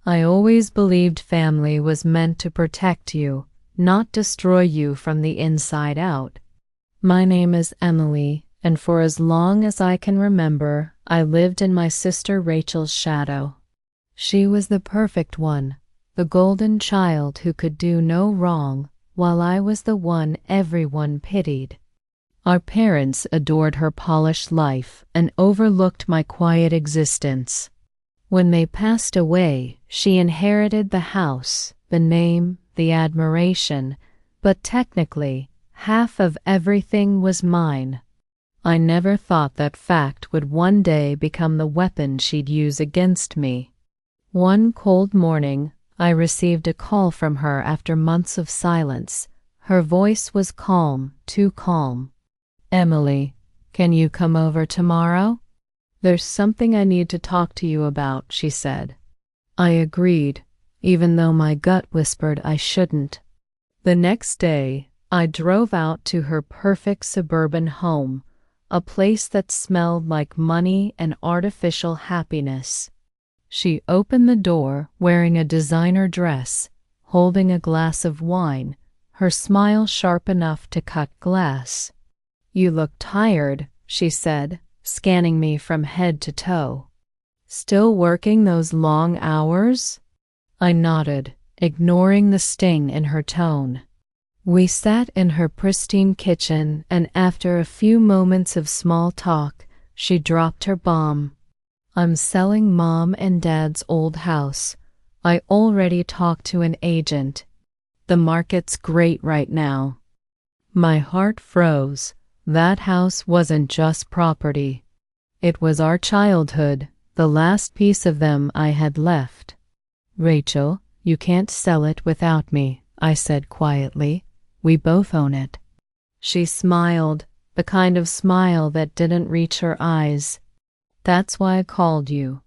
I always believed family was meant to protect you, not destroy you from the inside out. My name is Emily, and for as long as I can remember, I lived in my sister Rachel's shadow. She was the perfect one, the golden child who could do no wrong, while I was the one everyone pitied. Our parents adored her polished life and overlooked my quiet existence. When they passed away, she inherited the house, the name, the admiration, but technically, half of everything was mine. I never thought that fact would one day become the weapon she'd use against me. One cold morning, I received a call from her after months of silence. Her voice was calm, too calm. "Emily, can you come over tomorrow? There's something I need to talk to you about," she said. I agreed, even though my gut whispered I shouldn't. The next day, I drove out to her perfect suburban home, a place that smelled like money and artificial happiness. She opened the door wearing a designer dress, holding a glass of wine, her smile sharp enough to cut glass. "You look tired," she said, scanning me from head to toe. "Still working those long hours?" I nodded, ignoring the sting in her tone. We sat in her pristine kitchen, and after a few moments of small talk, she dropped her bomb. "I'm selling Mom and Dad's old house. I already talked to an agent. The market's great right now." My heart froze. That house wasn't just property. It was our childhood, the last piece of them I had left. "Rachel, you can't sell it without me," I said quietly. "We both own it." She smiled, the kind of smile that didn't reach her eyes. "That's why I called you."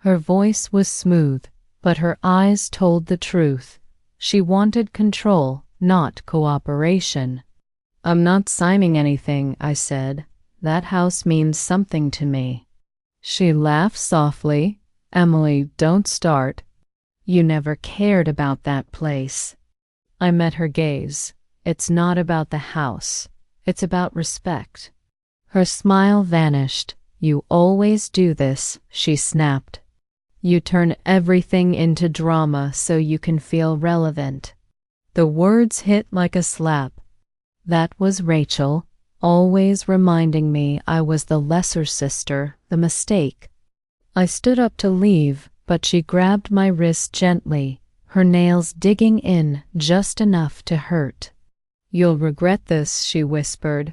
Her voice was smooth, but her eyes told the truth. She wanted control, not cooperation. "I'm not signing anything," I said. "That house means something to me." She laughed softly. "Emily, don't start. You never cared about that place." I met her gaze. "It's not about the house. It's about respect." Her smile vanished. "You always do this," she snapped. "You turn everything into drama so you can feel relevant." The words hit like a slap. That was Rachel, always reminding me I was the lesser sister, the mistake. I stood up to leave, but she grabbed my wrist gently, her nails digging in just enough to hurt. "You'll regret this," she whispered.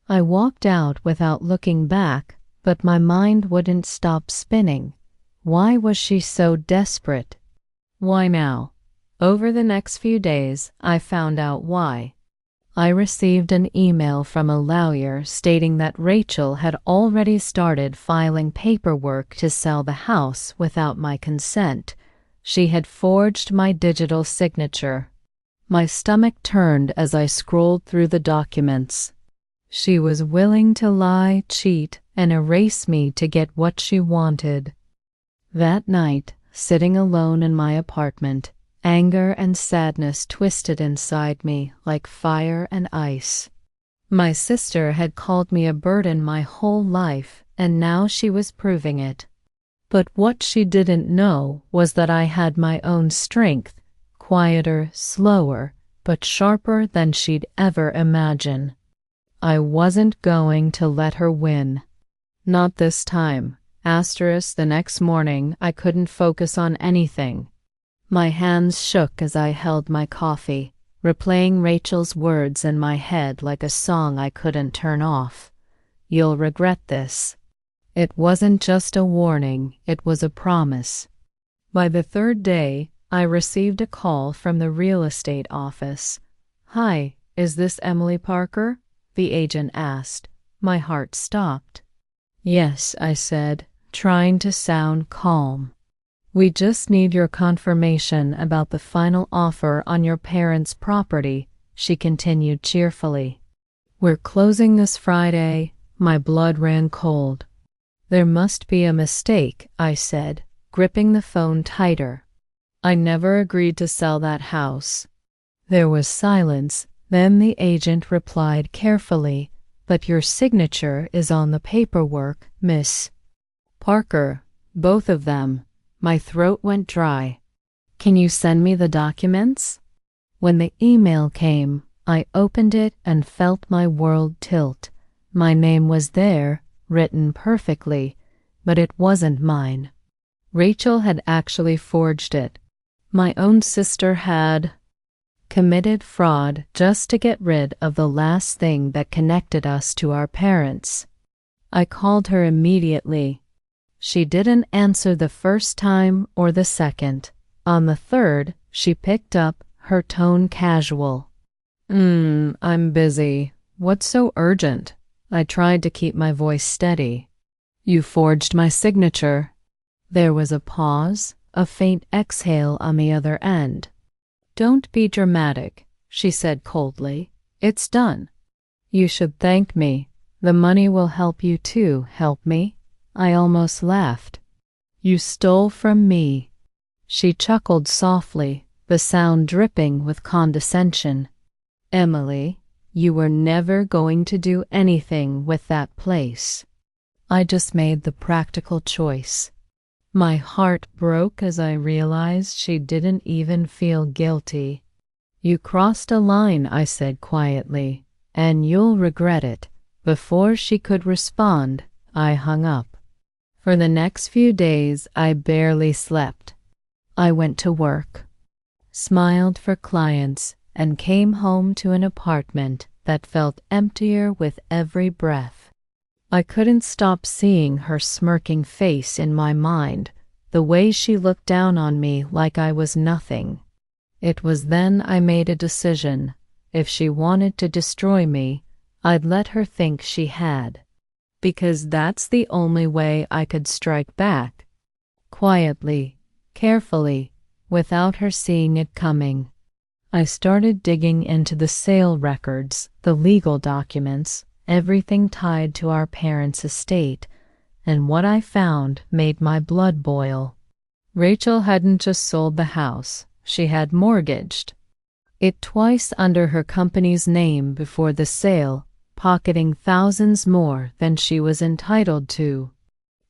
I walked out without looking back, but my mind wouldn't stop spinning. Why was she so desperate? Why now? Over the next few days, I found out why. I received an email from a lawyer stating that Rachel had already started filing paperwork to sell the house without my consent. She had forged my digital signature. My stomach turned as I scrolled through the documents. She was willing to lie, cheat, and erase me to get what she wanted. That night, sitting alone in my apartment, anger and sadness twisted inside me like fire and ice. My sister had called me a burden my whole life, and now she was proving it. But what she didn't know was that I had my own strength, quieter, slower, but sharper than she'd ever imagine. I wasn't going to let her win. Not this time. The next morning, I couldn't focus on anything. My hands shook as I held my coffee, replaying Rachel's words in my head like a song I couldn't turn off. "You'll regret this." It wasn't just a warning, it was a promise. By the third day, I received a call from the real estate office. "Hi, is this Emily Parker?" the agent asked. My heart stopped. "Yes," I said, trying to sound calm. "We just need your confirmation about the final offer on your parents' property," she continued cheerfully. "We're closing this Friday." My blood ran cold. "There must be a mistake," I said, gripping the phone tighter. I never agreed to sell that house. There was silence. Then the agent replied carefully, "But your signature is on the paperwork, Miss Parker. Both of them." My throat went dry. "Can you send me the documents?" When the email came, I opened it and felt my world tilt. My name was there, written perfectly, but it wasn't mine. Rachel had actually forged it. My own sister had committed fraud just to get rid of the last thing that connected us to our parents. I called her immediately. She didn't answer the first time or the second. On the third, she picked up, her tone casual. I'm busy. What's so urgent?" I tried to keep my voice steady. "You forged my signature." There was a pause, a faint exhale on the other end. "Don't be dramatic," she said coldly. "It's done. You should thank me. The money will help you too, help me." I almost laughed. "You stole from me." She chuckled softly, the sound dripping with condescension. "Emily, you were never going to do anything with that place." I just made the practical choice. My heart broke as I realized she didn't even feel guilty. "You crossed a line," I said quietly, "and you'll regret it." Before she could respond, I hung up. For the next few days, I barely slept. I went to work, smiled for clients, and came home to an apartment that felt emptier with every breath. I couldn't stop seeing her smirking face in my mind, the way she looked down on me like I was nothing. It was then I made a decision. If she wanted to destroy me, I'd let her think she had. Because that's the only way I could strike back. Quietly, carefully, without her seeing it coming. I started digging into the sale records, the legal documents, everything tied to our parents' estate, and what I found made my blood boil. Rachel hadn't just sold the house, she had mortgaged it twice under her company's name before the sale, pocketing thousands more than she was entitled to.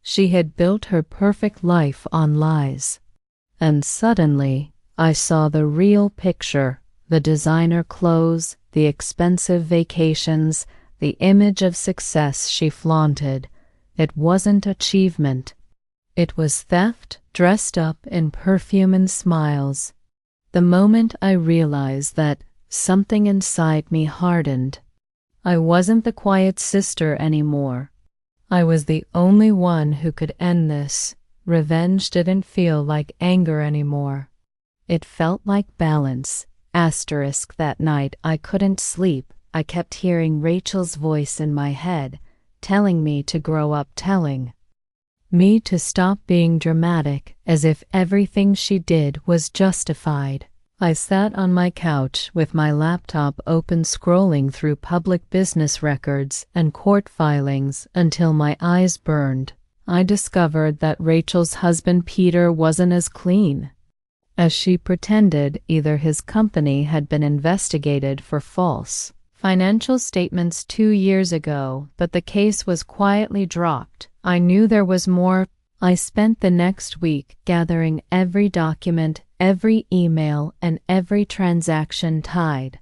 She had built her perfect life on lies. And suddenly, I saw the real picture, the designer clothes, the expensive vacations, the image of success she flaunted. It wasn't achievement. It was theft dressed up in perfume and smiles. The moment I realized that, something inside me hardened. I wasn't the quiet sister anymore. I was the only one who could end this. Revenge didn't feel like anger anymore. It felt like balance. That night I couldn't sleep. I kept hearing Rachel's voice in my head, telling me to grow up, telling me to stop being dramatic, as if everything she did was justified. I sat on my couch with my laptop open, scrolling through public business records and court filings until my eyes burned. I discovered that Rachel's husband Peter wasn't as clean as she pretended. Either his company had been investigated for false financial statements 2 years ago, but the case was quietly dropped. I knew there was more. I spent the next week gathering every document, every email, and every transaction tied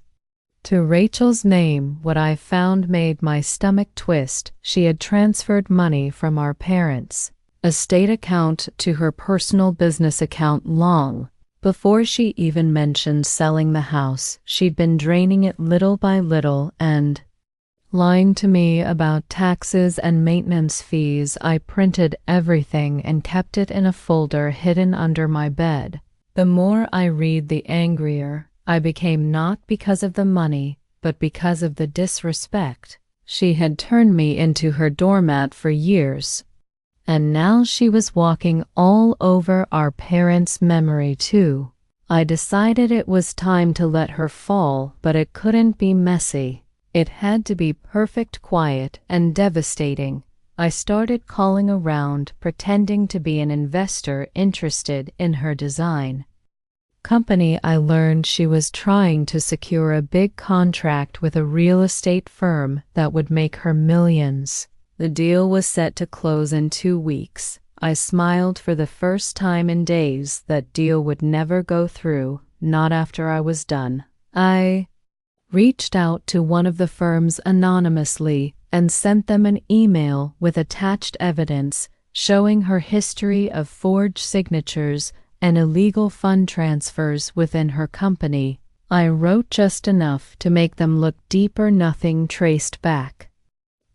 to Rachel's name. What I found made my stomach twist. She had transferred money from our parents' estate account to her personal business account long before she even mentioned selling the house. She'd been draining it little by little and lying to me about taxes and maintenance fees. I printed everything and kept it in a folder hidden under my bed. The more I read, the angrier I became, not because of the money, but because of the disrespect. She had turned me into her doormat for years, and now she was walking all over our parents' memory too. I decided it was time to let her fall, but it couldn't be messy. It had to be perfect, quiet, and devastating. I started calling around, pretending to be an investor interested in her design. company. I learned she was trying to secure a big contract with a real estate firm that would make her millions. The deal was set to close in 2 weeks. I smiled for the first time in days. That deal would never go through, not after I was done. I reached out to one of the firms anonymously and sent them an email with attached evidence showing her history of forged signatures and illegal fund transfers within her company. I wrote just enough to make them look deeper. Nothing traced back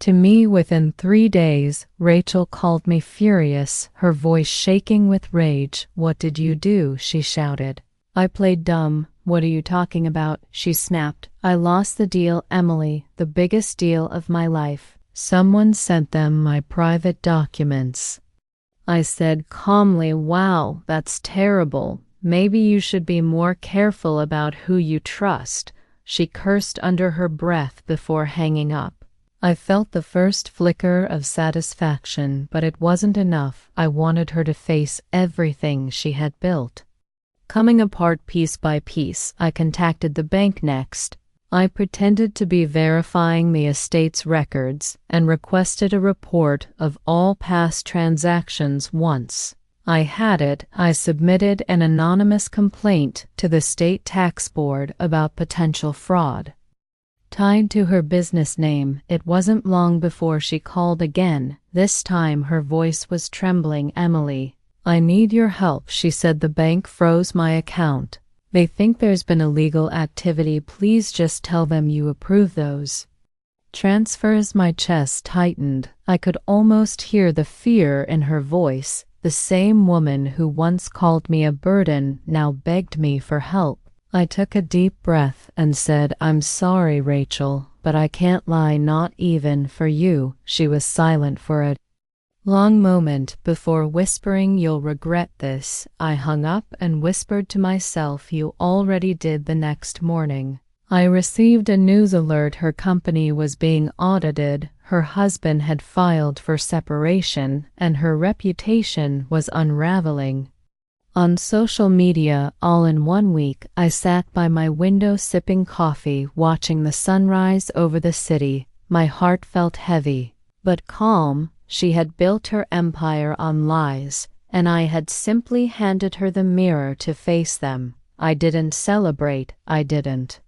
to me. Within 3 days, Rachel called me furious, her voice shaking with rage. "What did you do?" she shouted. I played dumb. "What are you talking about?" she snapped. "I lost the deal, Emily, the biggest deal of my life. Someone sent them my private documents." I said calmly, "Wow, that's terrible. Maybe you should be more careful about who you trust." She cursed under her breath before hanging up. I felt the first flicker of satisfaction, but it wasn't enough. I wanted her to face everything she had built. Coming apart piece by piece, I contacted the bank next. I pretended to be verifying the estate's records and requested a report of all past transactions. Once I had it, I submitted an anonymous complaint to the state tax board about potential fraud tied to her business name. It wasn't long before she called again. This time her voice was trembling. "Emily, I need your help," she said. "The bank froze my account. They think there's been illegal activity. Please just tell them you approve those transfers." My chest tightened. I could almost hear the fear in her voice. The same woman who once called me a burden now begged me for help. I took a deep breath and said, "I'm sorry, Rachel, but I can't lie, not even for you." She was silent for a long moment before whispering, "You'll regret this." I hung up and whispered to myself, "You already did." The next morning, I received a news alert. Her company was being audited. Her husband had filed for separation, and her reputation was unraveling. On social media, all in 1 week, I sat by my window sipping coffee, watching the sunrise over the city. My heart felt heavy, but calm. She had built her empire on lies, and I had simply handed her the mirror to face them. I didn't celebrate. I didn't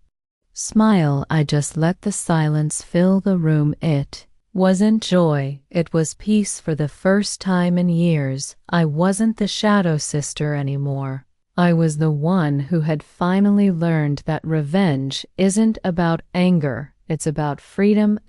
smile. I just let the silence fill the room. It wasn't joy, it was peace. For the first time in years, I wasn't the shadow sister anymore. I was the one who had finally learned that revenge isn't about anger, it's about freedom. ****